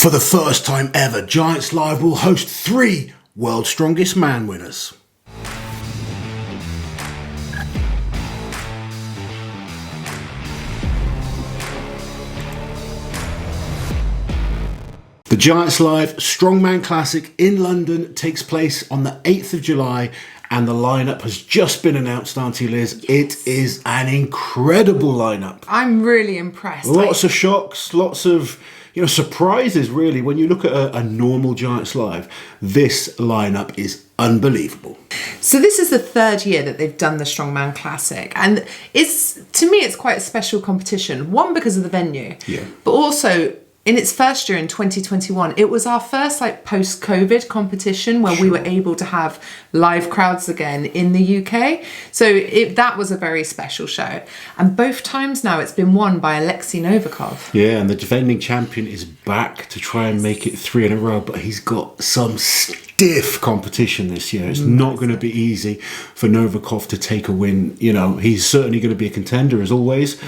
For the first time ever, Giants Live will host 3 World's Strongest Man winners. The Giants Live Strongman Classic in London takes place on the 8th of July and the lineup has just been announced, Auntie Liz. Yes. It is an incredible lineup. I'm really impressed. Lots of shocks, lots of surprises really. When you look at a normal Giants Live, this lineup is unbelievable. So this is the 3rd year that they've done the Strongman Classic, and to me it's quite a special competition. One, because of the venue, but also in its first year in 2021, it was our first post-COVID competition where we were able to have live crowds again in the UK. So that was a very special show. And both times now it's been won by Oleksii Novikov. Yeah, and the defending champion is back to try and make it 3 in a row, but he's got some stiff competition this year. It's not going to be easy for Novikov to take a win. He's certainly going to be a contender as always.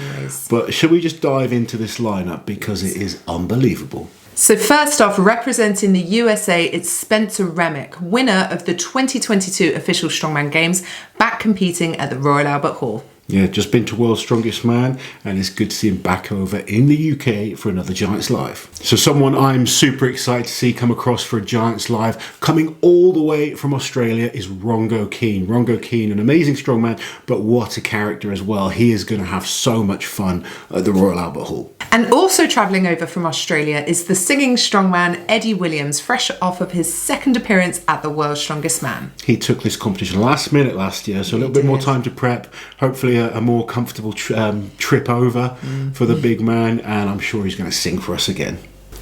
But should we just dive into this lineup because it is unbelievable? So first off, representing the USA, it's Spenser Remick, winner of the 2022 official Strongman Games, back competing at the Royal Albert Hall. Yeah, just been to World's Strongest Man, and it's good to see him back over in the UK for another Giants Live. So someone I'm super excited to see come across for a Giants Live, coming all the way from Australia, is Rongo Keene. Rongo Keene, an amazing strongman, but what a character as well. He is going to have so much fun at the Royal Albert Hall. And also travelling over from Australia is the singing strongman Eddie Williams, fresh off of his 2nd appearance at the World's Strongest Man. He took this competition last minute last year, so a little bit more time to prep, hopefully a more comfortable trip over for the big man, and I'm sure he's going to sing for us again.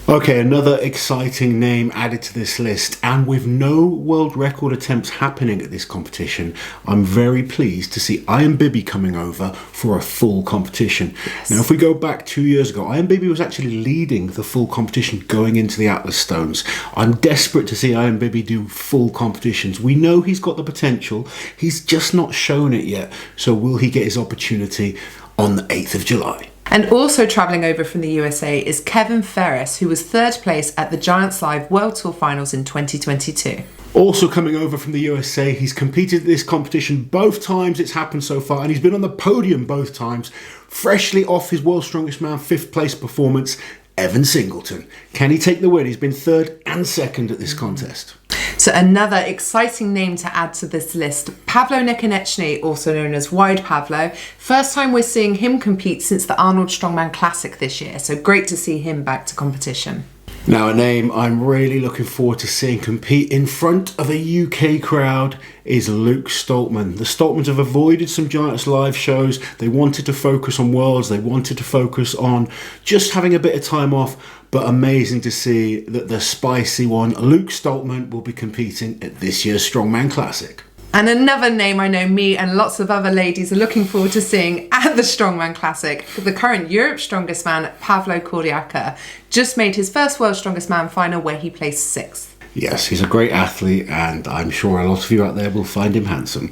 Okay, another exciting name added to this list, and with no world record attempts happening at this competition, I'm very pleased to see Biby coming over for a full competition. Yes. Now, if we go back 2 years ago, Biby was actually leading the full competition going into the Atlas Stones. I'm desperate to see Biby do full competitions. We know he's got the potential, he's just not shown it yet. So will he get his opportunity on the 8th of July? And also travelling over from the USA is Kevin Ferris, who was 3rd place at the Giants Live World Tour Finals in 2022. Also coming over from the USA, he's competed in this competition both times it's happened so far, and he's been on the podium both times, freshly off his World's Strongest Man 5th place performance, Evan Singleton. Can he take the win? He's been 3rd and 2nd at this contest. So another exciting name to add to this list, Pavlo Nakonechnyy, also known as Wide Pavlo. First time we're seeing him compete since the Arnold Strongman Classic this year, so great to see him back to competition. Now, a name I'm really looking forward to seeing compete in front of a UK crowd is Luke Stoltman. The Stoltmans have avoided some Giants Live shows. They wanted to focus on Worlds. They wanted to focus on just having a bit of time off. But amazing to see that the spicy one, Luke Stoltman, will be competing at this year's Strongman Classic. And another name I know me and lots of other ladies are looking forward to seeing at the Strongman Classic, the current Europe's Strongest Man, Pavlo Kordiyaka, just made his first World's Strongest Man final where he placed 6th. Yes, he's a great athlete, and I'm sure a lot of you out there will find him handsome.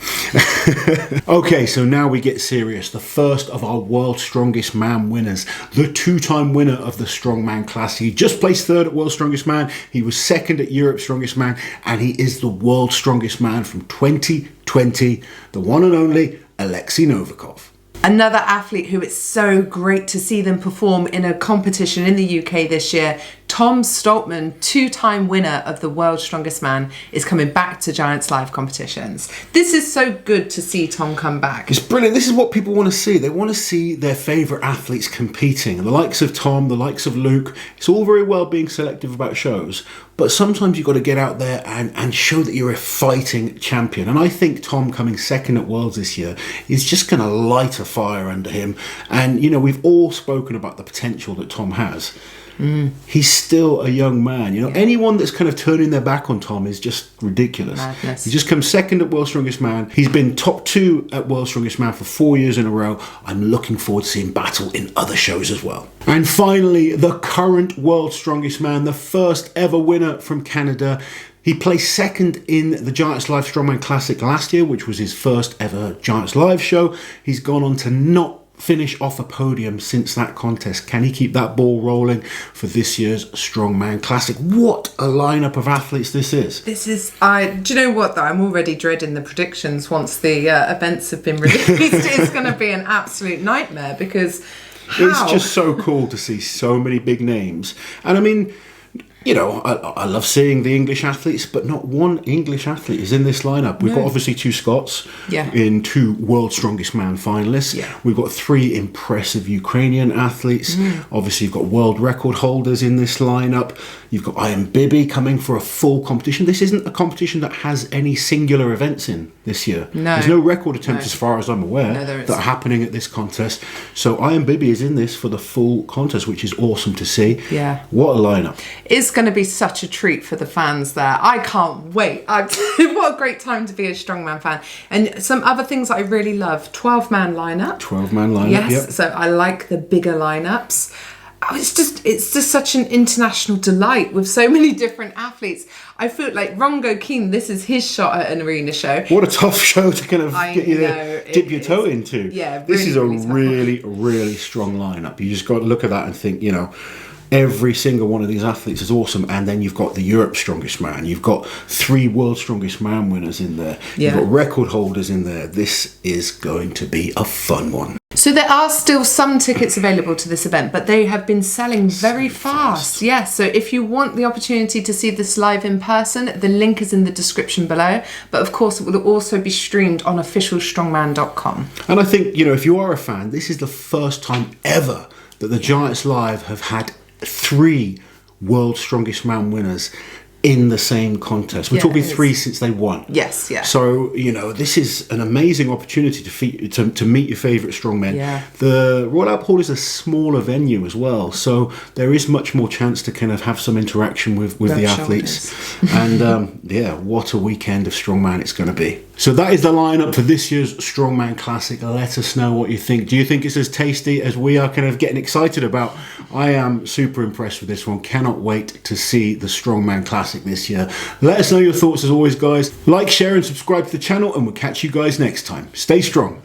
Okay, so now we get serious. The first of our World's Strongest Man winners, the 2-time winner of the Strongman Classic. He just placed 3rd at World's Strongest Man. He was 2nd at Europe's Strongest Man, and he is the World's Strongest Man from 2020, the one and only Oleksii Novikov. Another athlete who it's so great to see them perform in a competition in the UK this year, Tom Stoltman, 2-time winner of the World's Strongest Man, is coming back to Giants Live competitions. This is so good to see Tom come back. It's brilliant. This is what people want to see. They want to see their favourite athletes competing. The likes of Tom, the likes of Luke. It's all very well being selective about shows, but sometimes you've got to get out there and show that you're a fighting champion. And I think Tom coming 2nd at Worlds this year is just going to light a fire under him. And, we've all spoken about the potential that Tom has. He's still a young man. Anyone that's kind of turning their back on Tom is just ridiculous. Madness. He just comes 2nd at World's Strongest Man. He's been top 2 at World's Strongest Man for 4 years in a row. I'm looking forward to seeing battle in other shows as well. And finally, the current World's Strongest Man, the first ever winner from Canada. He placed 2nd in the Giants Live Strongman Classic last year, which was his first ever Giants Live show. He's gone on to not finish off a podium since that contest? Can he keep that ball rolling for this year's Strongman Classic? What a lineup of athletes this is. This is, do you know what though? I'm already dreading the predictions once the events have been released. It's going to be an absolute nightmare because it's just so cool to see so many big names. And I mean, you know, I love seeing the English athletes, but not one English athlete is in this lineup. We've got obviously 2 Scots in 2 World's Strongest Man finalists. We've got 3 impressive Ukrainian athletes. Obviously, you've got world record holders in this lineup. You've got Biby coming for a full competition. This isn't a competition that has any singular events in this year. No. There's no record attempts as far as I'm aware that are happening at this contest. So Biby is in this for the full contest, which is awesome to see. Yeah. What a lineup. It's going to be such a treat for the fans there. I can't wait. What a great time to be a Strongman fan. And some other things I really love, 12-man lineup. 12-man lineup, yes, so I like the bigger lineups. Oh, it's just such an international delight with so many different athletes. I feel like Rongo Keene, this is his shot at an arena show. What a tough show to kind of dip your toe into. Yeah, this is a really strong lineup. You just got to look at that and think, you know, every single one of these athletes is awesome. And then you've got the Europe's Strongest Man. You've got 3 World's Strongest Man winners in there. You've got record holders in there. This is going to be a fun one. So there are still some tickets available to this event, but they have been selling very fast. Yes, so if you want the opportunity to see this live in person, the link is in the description below. But of course, it will also be streamed on officialstrongman.com. And I think, you know, if you are a fan, this is the first time ever that the Giants Live have had 3 World's Strongest Man winners in the same contest. We're talking 3 since they won. Yes, yeah. So, you know, this is an amazing opportunity to meet your favourite strongmen. Yeah. The Royal Albert Hall is a smaller venue as well, so there is much more chance to kind of have some interaction with the athletes. And what a weekend of strongman it's going to be. So that is the lineup for this year's Strongman Classic. Let us know what you think. Do you think it's as tasty as we are kind of getting excited about? I am super impressed with this one. Cannot wait to see the Strongman Classic this year. Let us know your thoughts as always, guys. Like, share and subscribe to the channel, and we'll catch you guys next time. Stay strong.